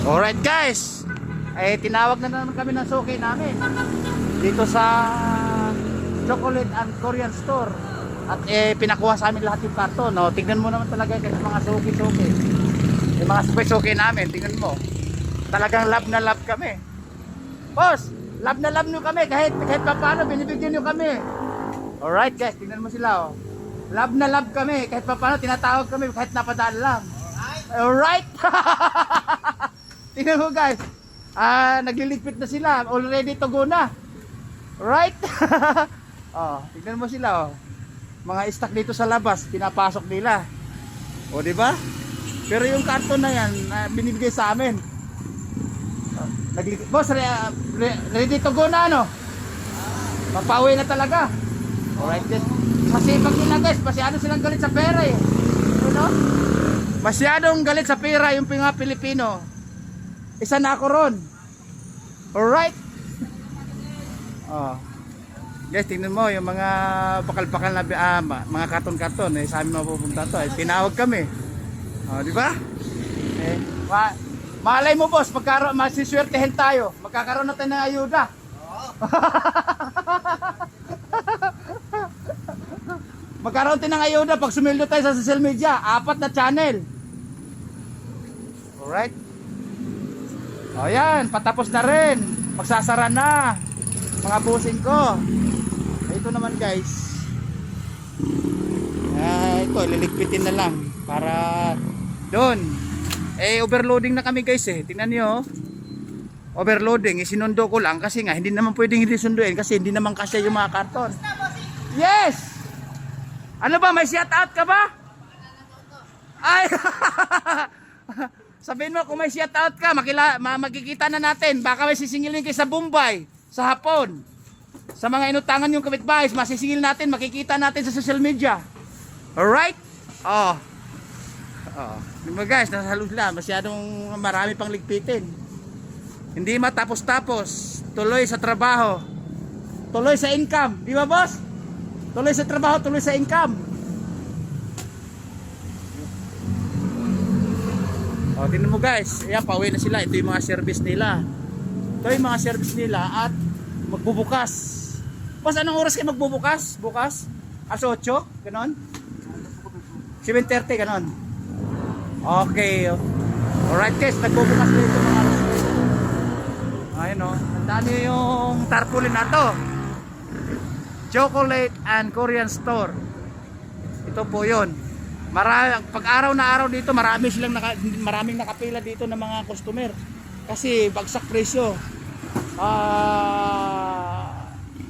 Alright guys, tinawag na naman kami ng suki namin dito sa Chocolate and Korean Store. At pinakuha sa amin lahat yung karton, no? Tingnan mo naman talaga guys, mga suki-suki, yung mga suki namin. Tingnan mo, talagang love na love kami. Boss, love na love nyo kami, kahit pa paano binibigyan nyo kami. Alright guys, tingnan mo sila, oh. Love na love kami, kahit pa paano tinatawag kami, kahit napadaan lang. Alright. Tingnan mo guys, nagliligpit na sila, already to go na. Right? Oh, tingnan mo sila, oh. Mga stock dito sa labas, pinapasok nila. O, di ba? Pero yung karton na yan, binibigay sa amin. Boss, ready to go na, ano? Papauwi na talaga. Alright, guys. Masipag nila, guys. Masyado silang galit sa pera, eh. Ano? Masyadong galit sa pera yung mga Pilipino. Isa na ako ron. Alright? Oh. Guys, tingnan mo yung mga bakal-bakal na mga karton-karton, sa amin mapupunta to. Tinawag kami. Oh, di ba? Malay mo boss, masiswertehin tayo. Magkakaroon natin ng ayuda. Magkaroon tayo ng ayuda pag sumildo tayo sa social media. 4 na channel. Alright. O yan, patapos na rin. Magsasara na. Mga busing ko. Ito naman guys. Ito, liligpitin na lang. Para doon. Overloading na kami guys eh. Tingnan nyo. Overloading. Sinundo ko lang kasi nga hindi naman pwedeng hindi sunduin kasi hindi naman kasya yung mga karton. Yes! Ano ba? May shout out ka ba? Ay! Sabihin mo kung may shout out ka, makikita na natin. Baka may sisingilin kayo sa Bombay, sa Hapon. Sa mga inutangan yung kapitbahay, masisingil natin, makikita natin sa social media. Alright? Oh. Diba guys, nasa halos lang, masyadong marami pang ligpitin. Hindi matapos-tapos. Tuloy sa trabaho. Tuloy sa income. Di ba boss? Tuloy sa trabaho, tuloy sa income. O, tingnan mo guys. Ayan, pauwi na sila. Ito yung mga service nila. Ito yung mga service nila at magbubukas. Boss, anong oras kayo magbubukas? Bukas? Alas 8? Ganon? 7:30, ganon? Okay. Alright guys, nagbubukas dito mga alas 8. Ayun o. Tandaan nyo yung tarpaulin na to. Chocolate and Korean Store. Ito po yun. Pag araw na araw dito, maraming nakapila dito ng mga customer. Kasi bagsak presyo.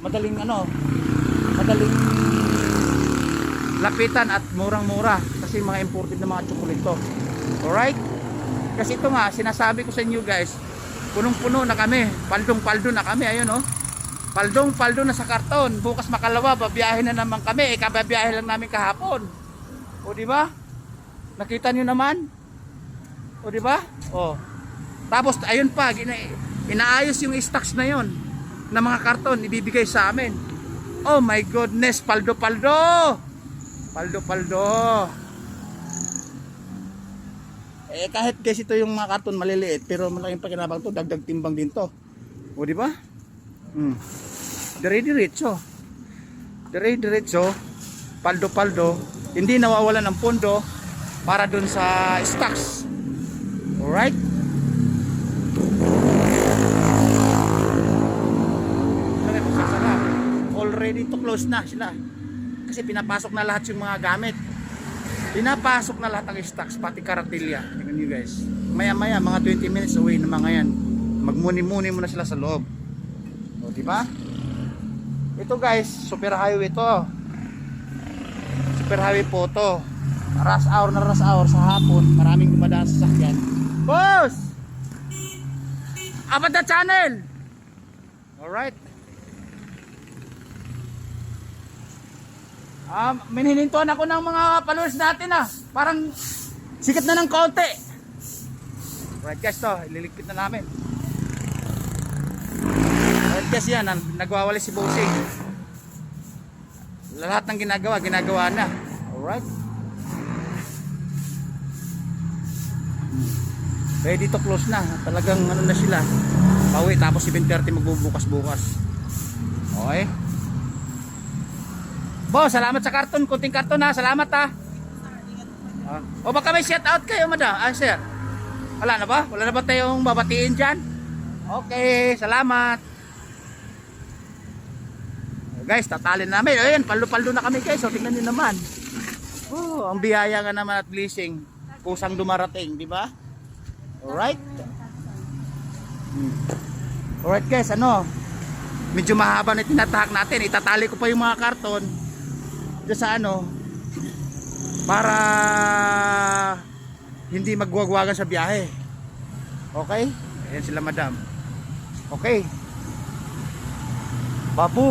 Madaling lapitan at murang-mura kasi mga imported na mga chocolate to. Alright? Kasi ito nga, sinasabi ko sa inyo guys, punong-puno na kami, paldong-paldo na kami, ayun oh. Paldong-paldo na sa karton. Bukas makalawa, babiyahin na naman kami. Kababiyahin lang namin kahapon. O di ba? Nakita niyo naman? O di ba? O. Tapos ayun pa, inaayos yung stocks na yon na mga karton ibibigay sa amin. Oh my goodness, paldo-paldo. Paldo-paldo. Kahit guys ito yung mga karton maliliit, pero malaking pakinabang to, dagdag timbang din to. O di ba? Dire-diretso. Dire-diretso. Paldo-paldo. Hindi nawawalan ng pondo para dun sa stocks. Alright? Already to close na sila. Kasi pinapasok na lahat yung mga gamit. Pinapasok na lahat ng stocks, pati karatilya. Tingnan nyo guys. Maya-maya, mga 20 minutes away na mga yan. Magmuni-muni muna sila sa loob. O, diba? Ito guys, super highway to. Super highway po to. Rush hour na rush hour sa hapon. Maraming dumadaan sa sasakyan. Boss! Abad na channel! Alright. Minihintuan ako ng mga followers natin Parang sikat na ng konti. Alright guys, to ililigpit na namin. Alright guys, yan nagwawali si Bossing. Lahat ng ginagawa na. Alright. ready to close na. Talagang ano na sila. Pauwi tapos 7:30 magbubukas-bukas. Okay. Boss, salamat sa karton. Kunting karton ha. Salamat ha. O baka may shout out kayo, madam. Sir. Wala na ba? Wala na ba tayong babatiin dyan? Okay, salamat. Guys, tatalin namin. Ayan, paldo-paldo na kami guys. So, tingnan nyo naman. Oh, ang biyaya nga naman at blessing. Kusang dumarating, di ba? Alright. Alright guys, ano? Medyo mahaba na tinatahak natin. Itatali ko pa yung mga karton. Diyan sa ano. Para hindi magwagwagan sa biyahe. Okay? Ayan sila madam. Okay. Babu!